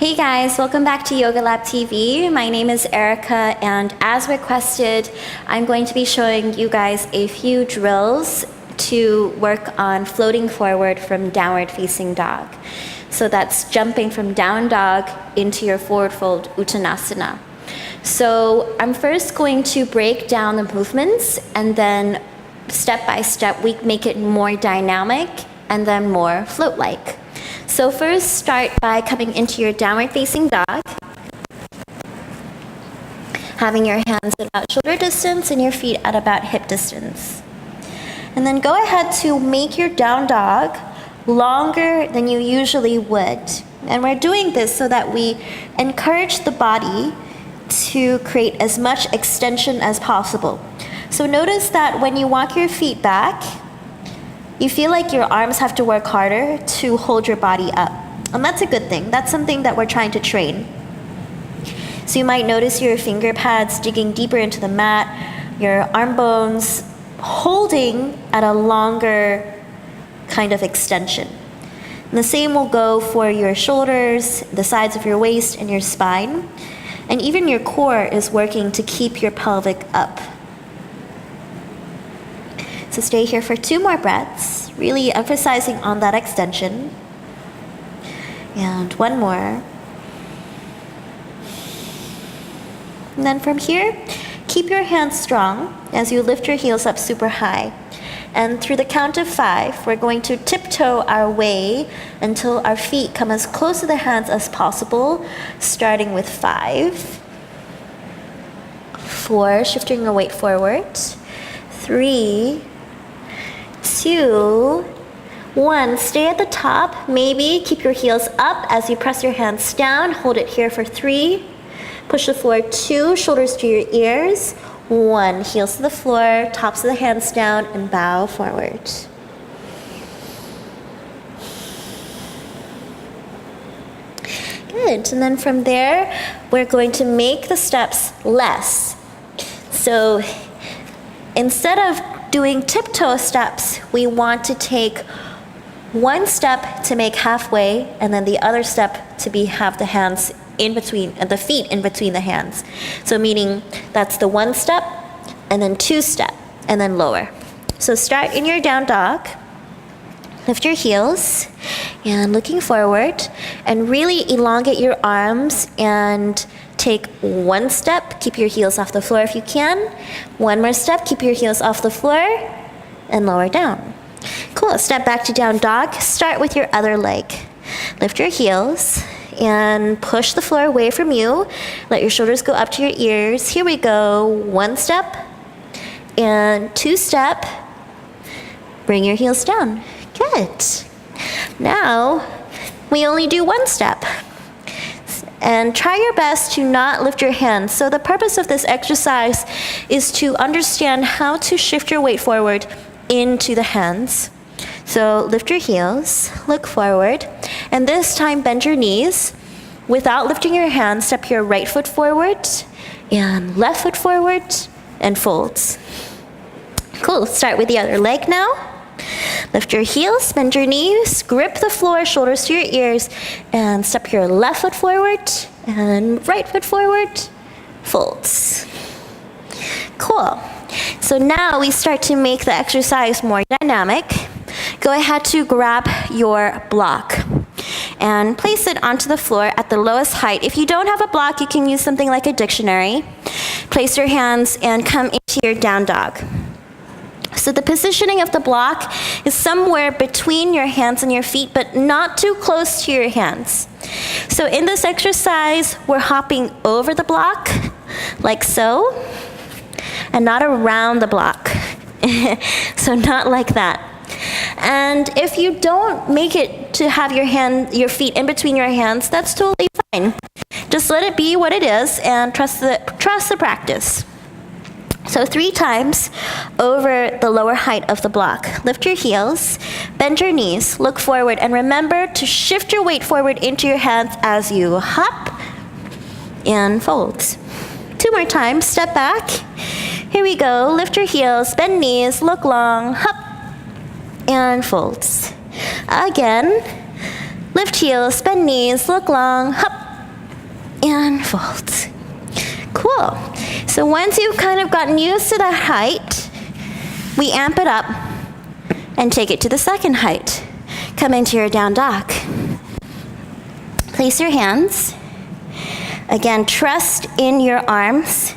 Hey guys, welcome back to Yoga Lab TV. My name is Erica, and as requested, I'm going to be showing you guys a few drills to work on floating forward from downward facing dog. So that's jumping from down dog into your forward fold Uttanasana. So I'm first going to break down the movements, and then step by step we make it more dynamic and then more float-like. So first start by coming into your downward facing dog, having your hands at about shoulder distance and your feet at about hip distance. And then go ahead to make your down dog longer than you usually would. And we're doing this so that we encourage the body to create as much extension as possible. So notice that when you walk your feet back, you feel like your arms have to work harder to hold your body up. And that's a good thing. That's something that we're trying to train. So you might notice your finger pads digging deeper into the mat, your arm bones holding at a longer kind of extension. And the same will go for your shoulders, the sides of your waist, and your spine. And even your core is working to keep your pelvic up. So stay here for 2 more breaths, really emphasizing on that extension. And 1 more. And then from here, keep your hands strong as you lift your heels up super high. And through the count of 5, we're going to tiptoe our way until our feet come as close to the hands as possible, starting with 5. 4, shifting your weight forward. 3, 2, 1. Stay at the top. Maybe keep your heels up as you press your hands down. Hold it here for 3. Push the floor. 2, shoulders to your ears. 1, heels to the floor, tops of the hands down, and bow forward. Good. And then from there, we're going to make the steps less. So instead of doing tiptoe steps, we want to take 1 step to make halfway, and then the other step to have the hands in between, and the feet in between the hands. So meaning that's the 1 step, and then 2 step, and then lower. So start in your down dog, lift your heels, and looking forward, and really elongate your arms and take 1 step, keep your heels off the floor if you can. 1 more step, keep your heels off the floor, and lower down. Cool, step back to down dog. Start with your other leg. Lift your heels and push the floor away from you. Let your shoulders go up to your ears. Here we go. 1 step and 2 step. Bring your heels down. Good. Now, we only do 1 step. And try your best to not lift your hands. So the purpose of this exercise is to understand how to shift your weight forward into the hands. So lift your heels, look forward, and this time bend your knees. Without lifting your hands, step your right foot forward and left foot forward and folds. Cool, start with the other leg now. Lift your heels, bend your knees, grip the floor, shoulders to your ears, and step your left foot forward and right foot forward, folds. Cool. So now we start to make the exercise more dynamic. Go ahead to grab your block and place it onto the floor at the lowest height. If you don't have a block, you can use something like a dictionary. Place your hands and come into your down dog. So the positioning of the block is somewhere between your hands and your feet, but not too close to your hands. So in this exercise, we're hopping over the block, like so, and not around the block. So not like that. And if you don't make it to have your feet in between your hands, that's totally fine. Just let it be what it is and trust the practice. So 3 times over the lower height of the block. Lift your heels, bend your knees, look forward, and remember to shift your weight forward into your hands as you hop and fold. 2 more times, step back. Here we go, lift your heels, bend knees, look long, hop, and folds. Again, lift heels, bend knees, look long, hop, and fold. Cool. So once you've kind of gotten used to the height, we amp it up and take it to the second height. Come into your down dog. Place your hands. Again, trust in your arms.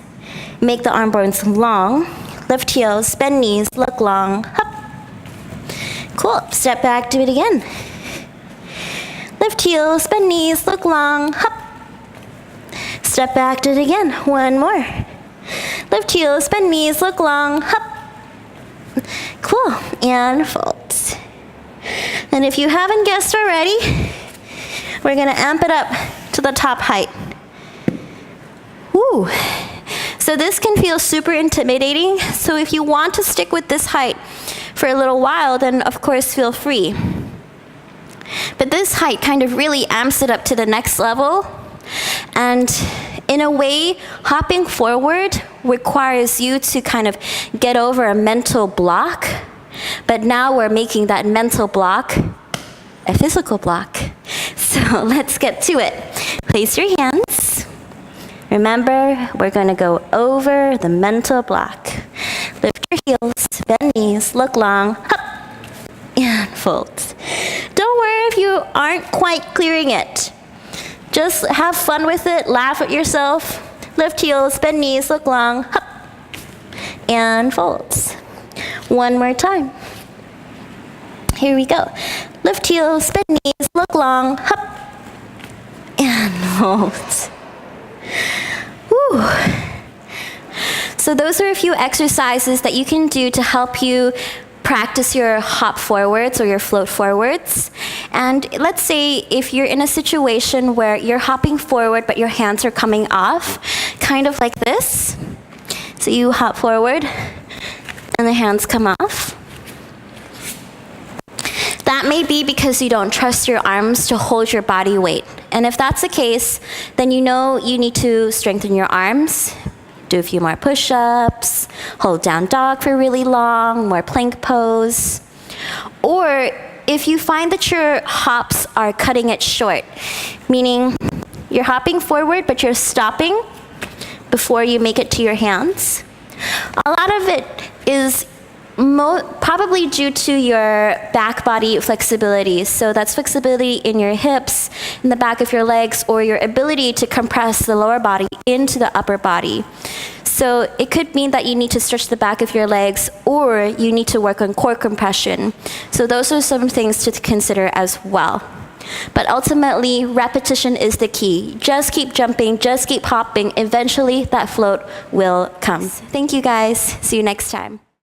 Make the arm bones long. Lift heels, bend knees, look long. Hop. Cool. Step back, do it again. Lift heels, bend knees, look long. Hop. Step back, do it again. One more. Lift heels, bend knees, look long. Hop. Cool. And fold. And if you haven't guessed already, we're going to amp it up to the top height. Woo. So this can feel super intimidating. So if you want to stick with this height for a little while, then of course feel free. But this height kind of really amps it up to the next level. And in a way, hopping forward requires you to kind of get over a mental block. But now we're making that mental block a physical block. So let's get to it. Place your hands. Remember, we're going to go over the mental block. Lift your heels, bend knees, look long, hop, and fold. Don't worry if you aren't quite clearing it. Just have fun with it, laugh at yourself. Lift heels, bend knees, look long, hop, and fold. One more time. Here we go. Lift heels, bend knees, look long, hop, and fold. Woo. So those are a few exercises that you can do to help you practice your hop forwards or your float forwards. And let's say if you're in a situation where you're hopping forward but your hands are coming off, kind of like this. So you hop forward and the hands come off. That may be because you don't trust your arms to hold your body weight. And if that's the case, then you know you need to strengthen your arms, do a few more push-ups, hold down dog for really long, more plank pose. Or if you find that your hops are cutting it short, meaning you're hopping forward but you're stopping before you make it to your hands, a lot of it is probably due to your back body flexibility. So that's flexibility in your hips, in the back of your legs, or your ability to compress the lower body into the upper body. So it could mean that you need to stretch the back of your legs, or you need to work on core compression. So those are some things to consider as well. But ultimately, repetition is the key. Just keep jumping, just keep hopping. Eventually, that float will come. Thank you guys. See you next time.